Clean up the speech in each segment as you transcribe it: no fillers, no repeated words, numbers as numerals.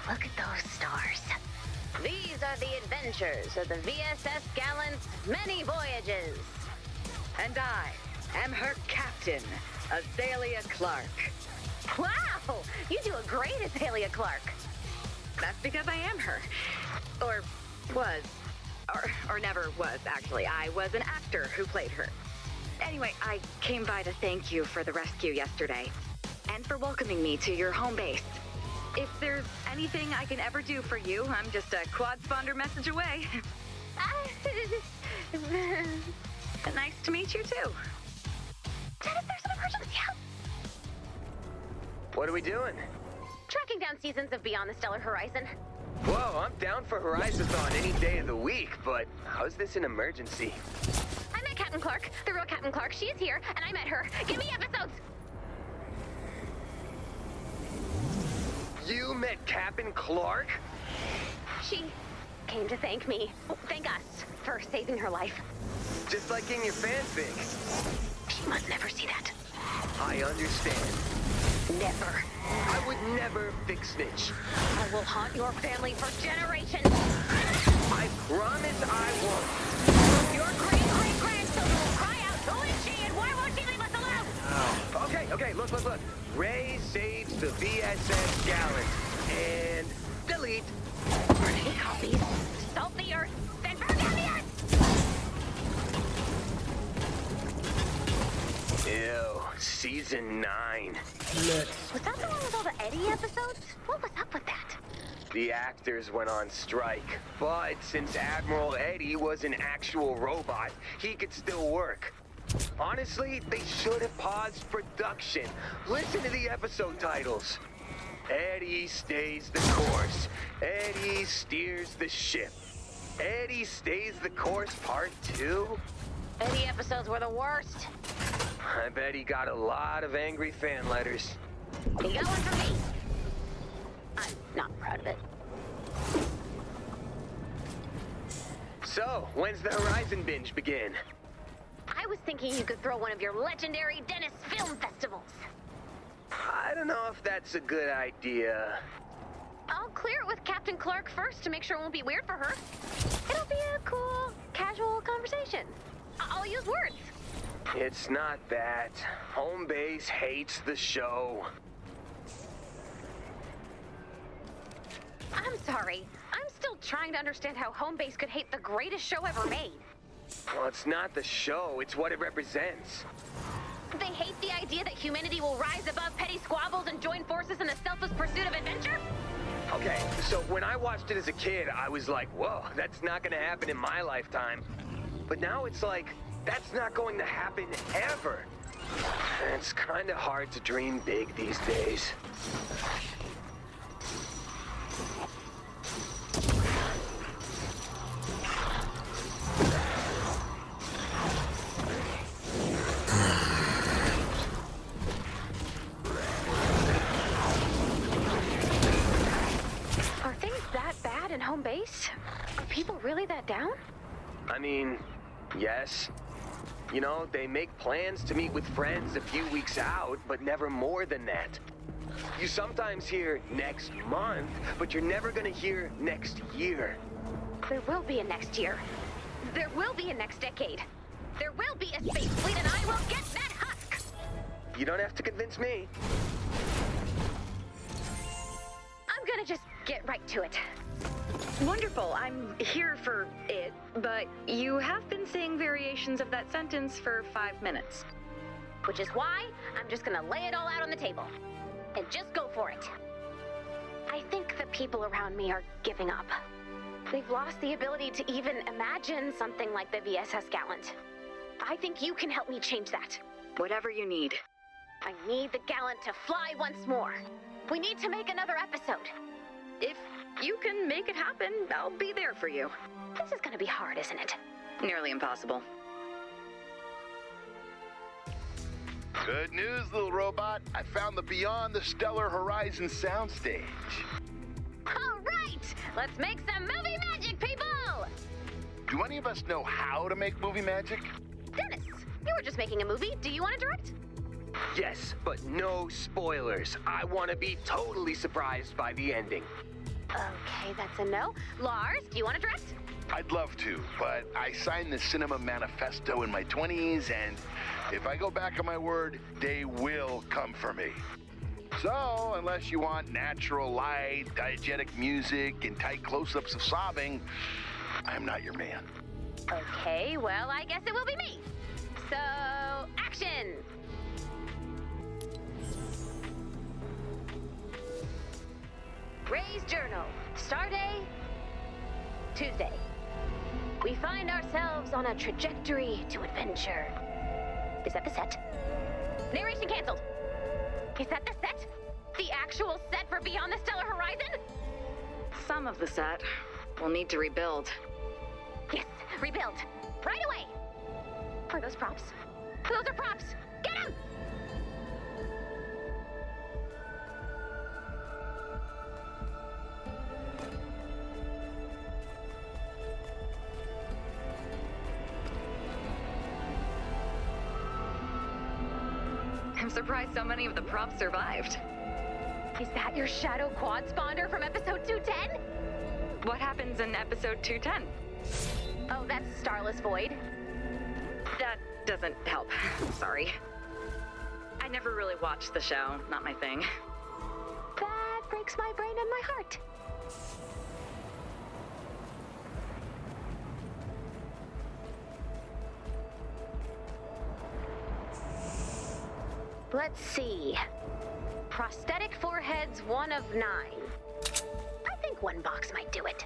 Look at those stars. These are the adventures of the VSS Gallant's many voyages. And I am her captain, Azalea Clark. Wow! You do a great Azalea Clark. That's because I am her. Or was. Or never was, actually. I was an actor who played her. Anyway, I came by to thank you for the rescue yesterday. And for welcoming me to your home base. If there's anything I can ever do for you, I'm just a quad spawner message away. Nice to meet you, too. Dennis, there's an emergency. Help! What are we doing? Tracking down seasons of Beyond the Stellar Horizon. Whoa, I'm down for Horizon-thon any day of the week, but how's this an emergency? I met Captain Clark, the real Captain Clark. She is here, and I met her. Give me episodes! You met Captain Clark? She came to thank me. Thank us for saving her life. Just like in your fanfic. She must never see that. I understand. Never. I would never fix snitch. I will haunt your family for generations. I promise I won't. Your great-great-grandchildren will cry out, who is she and why won't she leave us alone? Okay, look. Ray saves the VSS Gallant. And delete. Burning copies. Salt the earth, then burn down the earth! Ew, season 9. Was that the one with all the Eddie episodes? What was up with that? The actors went on strike, but since Admiral Eddie was an actual robot, he could still work. Honestly, they should have paused production. Listen to the episode titles. Eddie stays the course. Eddie steers the ship. Eddie stays the course part 2? Eddie episodes were the worst. I bet he got a lot of angry fan letters. You got one for me. I'm not proud of it. So, when's the Horizon binge begin? I was thinking you could throw one of your legendary Dennis film festivals. I don't know if that's a good idea. I'll clear it with Captain Clark first to make sure it won't be weird for her. It'll be a cool, casual conversation. I'll use words. It's not that. Homebase hates the show. I'm sorry. I'm still trying to understand how Homebase could hate the greatest show ever made. Well, it's not the show, it's what it represents. They hate the idea that humanity will rise above petty squabbles and join forces in the selfless pursuit of adventure? Okay, so when I watched it as a kid, I was like, whoa, that's not gonna happen in my lifetime. But now it's like, that's not going to happen ever. It's kinda hard to dream big these days. Are things that bad in Homebase? Are people really that down? I mean, yes. You know, they make plans to meet with friends a few weeks out, but never more than that. You sometimes hear next month, but you're never gonna hear next year. There will be a next year. There will be a next decade. There will be a space fleet and I will get that husk! You don't have to convince me. I'm gonna just get right to it. Wonderful, I'm here for it, but you have been saying variations of that sentence for 5 minutes. Which is why I'm just gonna lay it all out on the table. And just go for it. I think the people around me are giving up. They've lost the ability to even imagine something like the VSS Gallant. I think you can help me change that. Whatever you need. I need the Gallant to fly once more. We need to make another episode. If you can make it happen, I'll be there for you. This is gonna be hard, isn't it? Nearly impossible. Good news, little robot. I found the Beyond the Stellar Horizon soundstage. All right! Let's make some movie magic, people! Do any of us know how to make movie magic? Dennis, you were just making a movie. Do you want to direct? Yes, but no spoilers. I want to be totally surprised by the ending. Okay, that's a no. Lars, do you want to direct? I'd love to, but I signed the cinema manifesto in my 20s, and if I go back on my word, they will come for me. So, unless you want natural light, diegetic music, and tight close-ups of sobbing, I'm not your man. Okay, well, I guess it will be me. So, action! Ray's Journal. Stardate, Tuesday. We find ourselves on a trajectory to adventure. Is that the set? Narration canceled. Is that the set? The actual set for Beyond the Stellar Horizon? Some of the set. We'll need to rebuild. Yes, rebuild. Right away! Are those props? Those are props! Get them! I'm surprised so many of the props survived. Is that your shadow quad spawner from episode 210? What happens in episode 210? Oh, that's Starless Void. That doesn't help. Sorry. I never really watched the show. Not my thing. That breaks my brain and my heart. Let's see. Prosthetic foreheads, 1 of 9. I think 1 box might do it.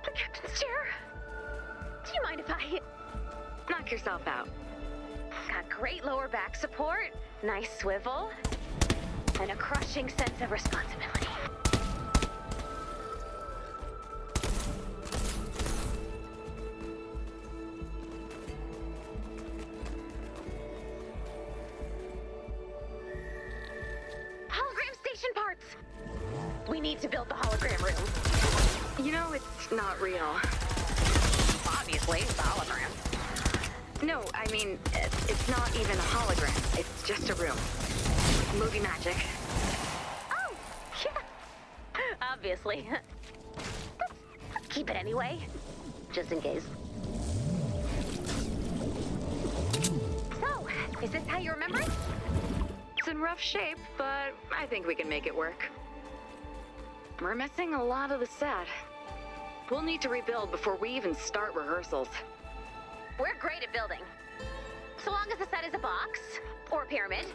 The captain's chair. Do you mind if I... Knock yourself out. Got great lower back support, nice swivel, and a crushing sense of responsibility. Hologram station parts! We need to build the hologram room. You know, it's not real. Obviously, it's a hologram. No, I mean, it's not even a hologram. It's just a room. Movie magic. Oh, yeah. Obviously. Let's keep it anyway. Just in case. So, is this how you remember it? It's in rough shape, but I think we can make it work. We're missing a lot of the set. We'll need to rebuild before we even start rehearsals. We're great at building. So long as the set is a box, or a pyramid,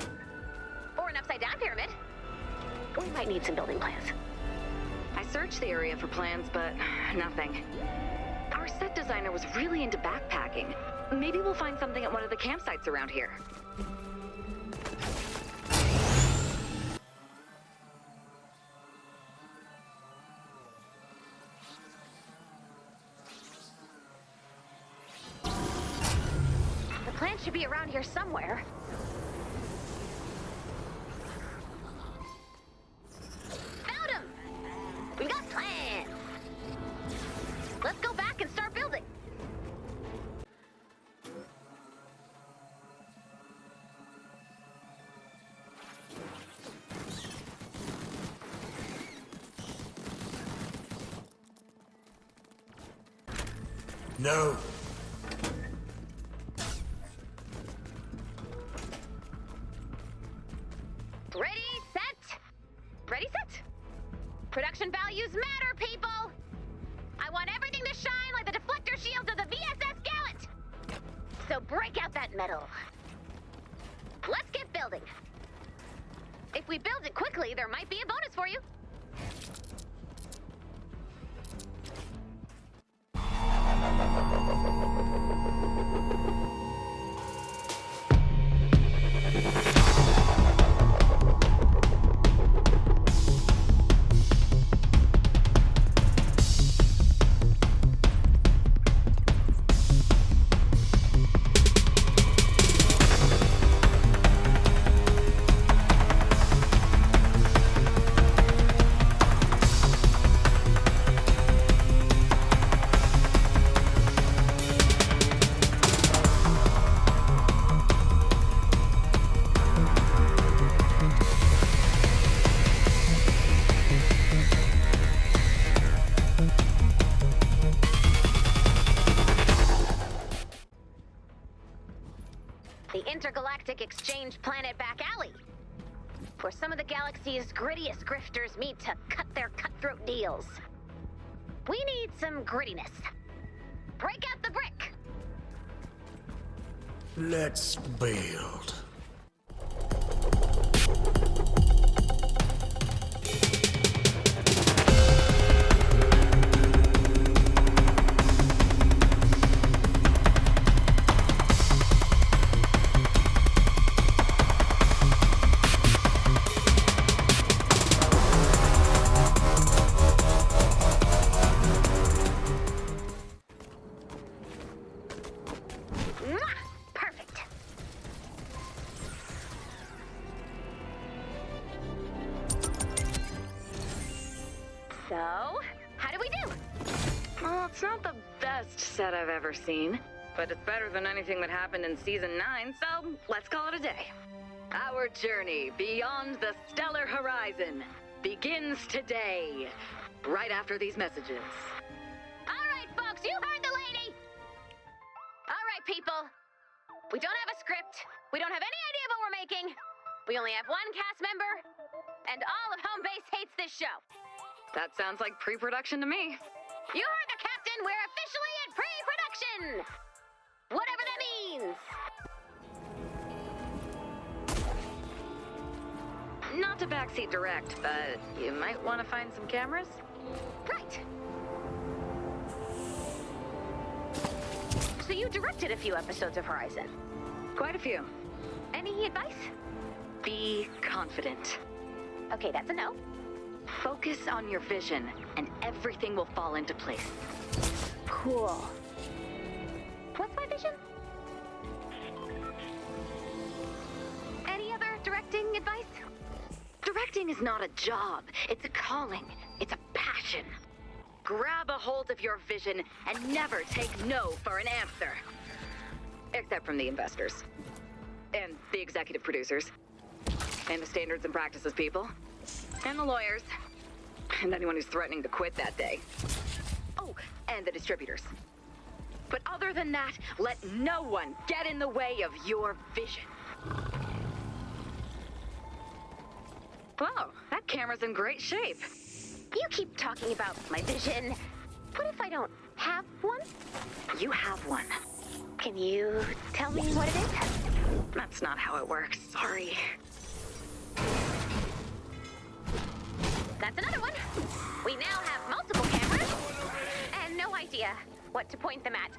or an upside-down pyramid. We might need some building plans. I searched the area for plans, but nothing. Our set designer was really into backpacking. Maybe we'll find something at one of the campsites around here. The plan should be around here somewhere. Found him! We've got plans! Let's go back and start building! No. Ready, set? Ready, set? Production values matter, people! I want everything to shine like the deflector shields of the VSS Gallant! So break out that metal. Let's get building. If we build it quickly, there might be a bonus for you. galactic exchange planet back alley, where some of the galaxy's grittiest grifters meet to cut their cutthroat deals. We need some grittiness. Break out the brick! Let's build. Perfect. So, how do we do? Well, it's not the best set I've ever seen, but it's better than anything that happened in Season 9, so let's call it a day. Our journey beyond the stellar horizon begins today, right after these messages. All right, folks, you heard the lady! All right, people. We don't have a script. We don't have any idea of what we're making. We only have one cast member, and all of Homebase hates this show. That sounds like pre-production to me. You heard the captain. We're officially in pre-production. Whatever that means. Not to backseat direct, but you might want to find some cameras. Right. So you directed a few episodes of Horizon. Quite a few. Any advice? Be confident. Okay, that's a no. Focus on your vision, and everything will fall into place. Cool. What's my vision? Any other directing advice? Directing is not a job. It's a calling. It's a passion. Grab a hold of your vision and never take no for an answer. Except from the investors. And the executive producers. And the standards and practices people. And the lawyers. And anyone who's threatening to quit that day. Oh, and the distributors. But other than that, let no one get in the way of your vision. Whoa, that camera's in great shape. You keep talking about my vision. What if I don't have one? You have one. Can you tell me what it is? That's not how it works, sorry. That's another one. We now have multiple cameras and no idea what to point them at.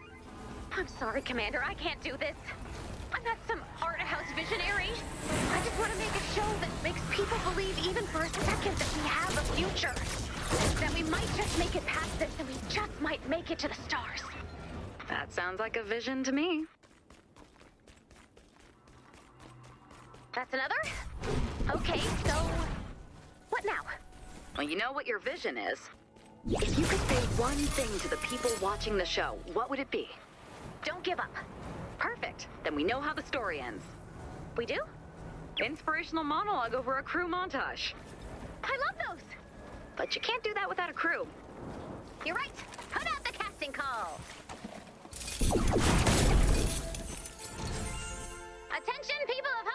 I'm sorry, Commander, I can't do this. I'm not some art house visionary. I just want to make a show that makes people believe even for a second that we have a future. That we might just make it past this and we just might make it to the stars. That sounds like a vision to me. That's another? Okay, so what now? Well, you know what your vision is. If you could say one thing to the people watching the show, what would it be? Don't give up. Perfect. Then we know how the story ends. We do? Inspirational monologue over a crew montage. I love those. But you can't do that without a crew. You're right. Put out the casting call. Attention, people of